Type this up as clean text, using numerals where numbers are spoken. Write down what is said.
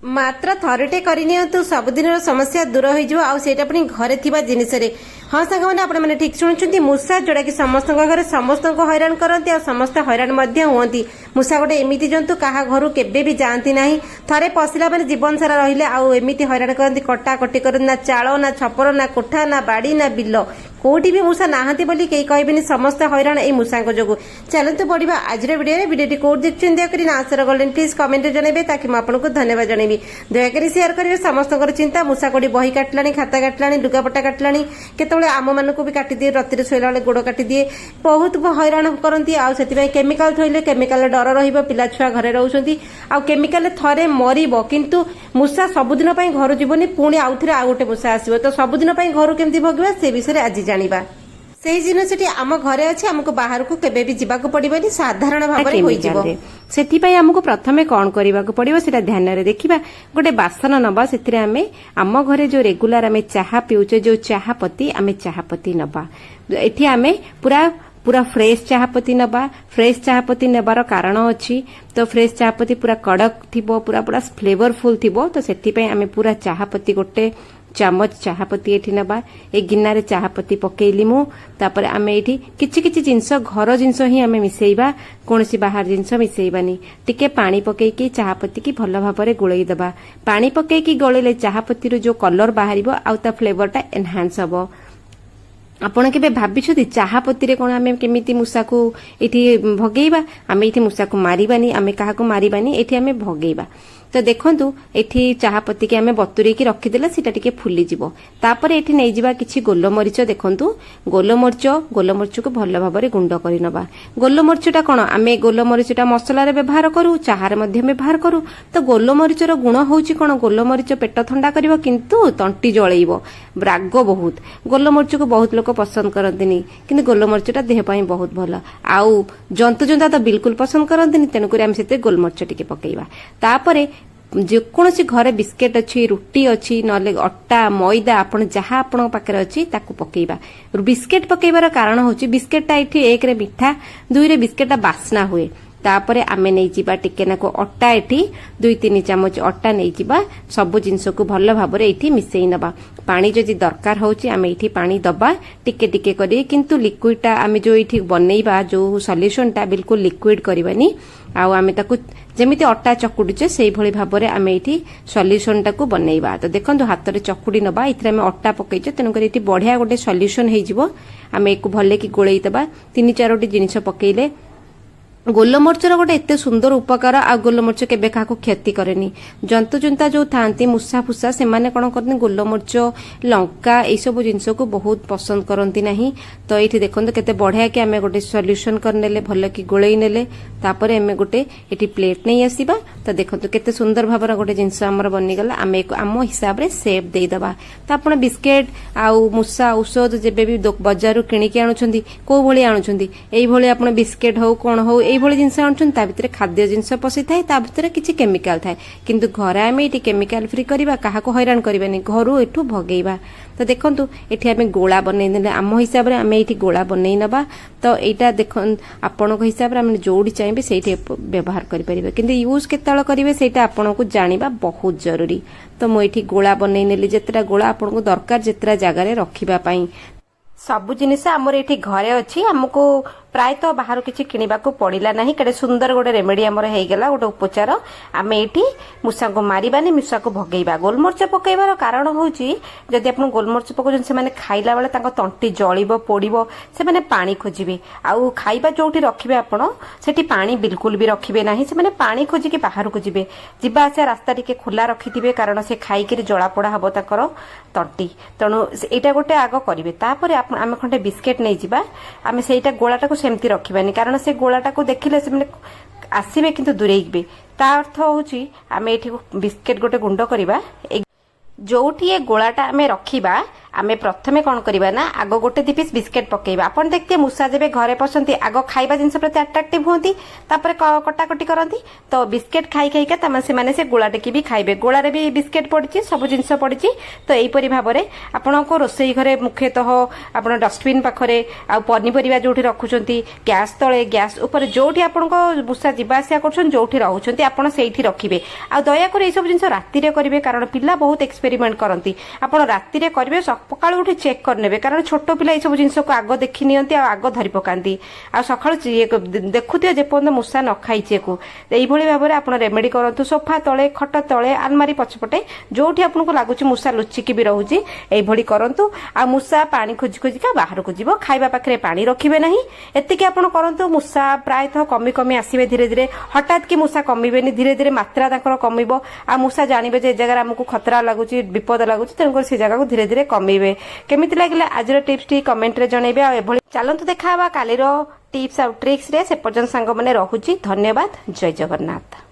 मात्र थरटे करनियंतु सबुदिन समस्या दूर हो आउटा पुणी घरे थिबा जिनिस रे। हाँ सांग मैंने आपण मैंने ठीक शुणुंट मूषा जोड़ा कि समस्त घर समस्त हैरान करती और समस्त हैरान हुंती। मूषा गोटे एमती जंतु क्या घर केबे भी जाती ना थे पशिला मैंने जीवन सारा रहिले आमती हैरान करती कटाकटी कर ना चाल ना छपर ना कोठा ना बाड़ी ना बिल कोटी भी मूषा नहांती बोली कई कहबेनि समस्त हैरान ए मूषा जो। चलते पढ़ा आज भिडियो कौट देखते दयाकोरी आंसर गलेन प्लीज कमेंट जनइबे ताकि आपको धन्यवाद जनइबी। दयाकोरी शेयर करेंगे समस्त चिंता मूषा कोड़ी बही काटला खाता काटला लुगापटा काटला केतबेले आम मानक भी काटिदिए राति शोला बेले गोड़ काटिदिए बहुत हैरान करती आउे केमिकाल थोइले केमिकाल डर रहिबो पिला छुआ घरे रहउछंती आ केमिकाल थरे मरिबो किंतु मूषा सबुदिन पई घर जीवनी पुणी आउ थे आ गोटे मूषा आसीबो तो सबुदिन पई घर केमती भोगवा से विषय आज जानिबा। सेही जिनसटी आम घरे अच्छे हमको बाहर को केबे भी जिबाको पड़िबनी साधारण भाबरे होई जिवो। सेथि पई हमको प्रथमे कोन करिबाको पड़िबो सेटा ध्यान रे देखिबा। गोटे बासन नबा सेथिरे आम घरे जो रेगुलर आमे चाहा पिउचे जो चाहा पत्ती आमे चाहा पत्ती नबा एठी आमे पूरा फ्रेश चाहपत्ती नबा। फ्रेश चाहपत्ती नेबार कारण अच्छी तो फ्रेश चाहपत्ती पूरा कड़क थिबो पूरा पूरा फ्लेवरफुल थिबो तो सेथि पई आमे पूरा चाहपत्ती गोटे चामच चाहपत्ती एठी नबा। ए गिन्नारे चाहपत्ती पकेइली मु तापर आमे एठी किछि किछि जिंस घर जिंस ही आमे मिसेइबा कोनसी बाहर जिंस मिसेइबानी। टिके पानी पकेइकी चाहपत्ती की भल भाबरे गोळेइ दबा। पानी पकेइकी गोळेले चाहपत्ती रो जो कलर बाहरिबो आ ता फ्लेवरटा एनहांस हबो। आपण के भाभी चाहपत्ती कौन आम केमी मूषा को ये भगेबा आम ये मूषा को मारिबानी आम क्या मारिबानी ये आम भगेबा। तो देखंतु एठी चाहपत्ती के आमे बतुरे की रखिदेला सीटा टिके फुली जिवो। तापर एठी नै जिबा किछि गोलमरिच देखंतु गोलमरिच को भल भाबरे गुंड करि नबा। गोलमरिचटा कोन आमे गोलमरिचटा मसला रे व्यवहार करू चाहा रे मध्ये व्यवहार करू तो गोलमरिचर गुण होउची कोन गोलमरिच पेट ठंडा करिवो किंतु तंटी जळैबो राग बहुत। गोलमरिच को बहुत लोक पसंद करंतिनी किंतु गोलमरिचटा देह पई बहुत भल आउ जंतु जंता तो बिल्कुल पसंद करंतिनी तेनु करी आमे सेते गोलमरिच टिके पकेइबा। तापरे जेकोसी घरे बिस्केट अच्छी रुटी अच्छी नले अट्टा मैदा आपण जहाँ आपण पाखे अच्छी ताकू पकेइबा। बिस्केट पकेइबार कारण होची बिस्केटटा एठी एक रे मिठा दुई रे बिस्केटटा बास्ना हुए। तापरे आमे नै जिबा टिके नाको अट्टा एठी 2-3 चामच अट्टा नै जिबा सब जिंस को भल भाबरे एठी मिसेई नबा। पानी जदि दरकार होची आमे एठी पानी दबा टिके टिके करी किंतु लिक्विडटा आमे जो एठी बनेइबा जो सॉल्यूशनटा बिल्कुल लिक्विड करबानी आउ आमे ताकू जेमिति अट्टा चकुडुचे सेही भली भाबरे आमे एठी सॉल्यूशनटा को बनेइबा। तो देखंतु हाथ रे चकुडी नबा इथरे आमे अट्टा पकेइचे तेनु करी एठी बढ़िया गोटे सॉल्यूशन हेइ जिवो। आमे एको भले की गोळेइ दबा 3-4टी जिनिस पकेइले गोलमरिचर गोटे एते सुंदर उपकार आ गोलमरिच केबे काको क्षति करेनी। जंतु जंता जो थांती मूषा फुसा से माने कोन करनी गोलमरिच लंका ए सब जिंस को बहुत पसंद करंती नाही। तो एठी देखंतु केते बढ़िया कि आमे गोटे सॉल्यूशन करनेले भल की गोळेइ नेले तापरे आमे गोटे एठी प्लेट नै आसीबा। तो देखंतु केते सुंदर भाबर गोटे जिंस हमर बनी गला आमे आम हिसाब रे शेप देई दबा। तो आपण बिस्केट आउ मूषा औषध जेबे भी बाजारु किणी के आनुछंती को भली आनुछंती एई भली आपण बिस्केट हो कोन हो भली जिनस आणुछन ता भितरे खाद्य जिनस पसी थाए ता भितरे किछि केमिकल थाए किंतु घरे आमे एटी केमिकल फ्री करिबा काहा को हैरान करिबानी घरु एठु भगेइबा। तो देखंतु एठी आमे गोळा बनै देले आम हिसाब रे आमे एठी गोळा बनै नबा। तो एटा देखन आपण को हिसाब रे आमे जोडी चाइबे सेठी व्यवहार करि परिबे किंतु यूज केतळ करिवे सेटा आपण को जानिबा बहुत जरूरी। तो मो एठी गोळा बनै नेली जेतरा गोळा आपण को दरकार जेतरा जगह रे रखिबा पई सब जिनिस आमर एठी घरे अच्छी आमको प्राय तो बाहर किसी किनिबा को पड़िला नहीं केडे सुंदर गोटे रेमेडी आमर हो गला गोटे उपचार आम एठी मूषा को मारिबानी मूषा को भगेइबा। गोलमरिच पकेइबार कारण होची जदि आपण गोलमरिच पकोजन से माने खाइला बेले तांको तंटी जळिबो पोडिबो से माने पानी खोजिबे आउ खाइबा जोठी रखिबे आपण सेठी पानी बिल्कुल भी रखिबे नाही से माने पानी खोजी के बाहर को जिबे जिबा आसे रास्ता टिके खुला रखिथिबे कारण से खाई के जळा पोडा हबो ताकर तंटी। तणु एटा गोटे आग करिवे तापर आमे खंडे बिस्केट नै जिबा आमे सेटा गोळाटा सेमती रखिबानी कारण से गोळाटा को देखिले से माने आसीबे किंतु दूरेइबे। ता अर्थ होची आमे एठी बिस्केट गोटे गुंड करिबा जोठी ए गोळाटा आमे रखिबा आमे प्रथमे कौन करबा ना आग गोटे दी पीस बिस्केट पकेबा आपण देखते मूसा जेबे घरे पसंती आग खाइबा जिंस प्रति अट्रैक्टिव होती तापर कटाकटी करती तो बिस्केट खाई खाइका तमाने से माने से गोला टेकी भी खाइबे गोलारे भी बिस्केट पड़ी सब जिनस पड़ी तो यहीपरी भाव में आपण को रोसई घरे मुख्यतः आप डस्टबिन पाखरे आ पनीपरिया जो रखुंट गैस तले गैस उपर जो मूसा जावासिया कर जो रोचे आपड़ से रखिए आ दयाकोर ये सब जिन राति करेंगे कारण पिला बहुत एक्सपेरिमेंट करती आप राति करेंगे सका उठी चेक करने कारण छोट पिला ये सब जिन को आग देखी नियंती आग धरी पकाती आ सका देखुए जेपर्यंत मूसा न खाई को यही भाव में आप रेमेडी करूँ सोफा तले खट तले आलमारी पछपटे जो आपको लगुच मूसा लुचिकी भी रोचे यही करूँ आ मूसा पानी खोजी खोजिका बाहर को जीव खाइबा पाखे पानी रखिए ना एतिकी आप करूँ मूसा प्रायतः कमी कमी आसवे धीरे धीरे हठात कि मूसा कमिबेनी धीरे धीरे मात्रा ताकर कमिबो आ मूसा जानिबे जे जगह हमको खतरा लगुची विपद लगुची तेणुकर से जगह को धीरे धीरे कमिबे केमिति लागिला आज टिप्स टी कमेंट रे जणैबे आ एभली चलंतु देखाबा कालीरो टिप्स आ ट्रिक्स रे से पर्यंत सांग माने रहुची धन्यवाद जय जगन्नाथ।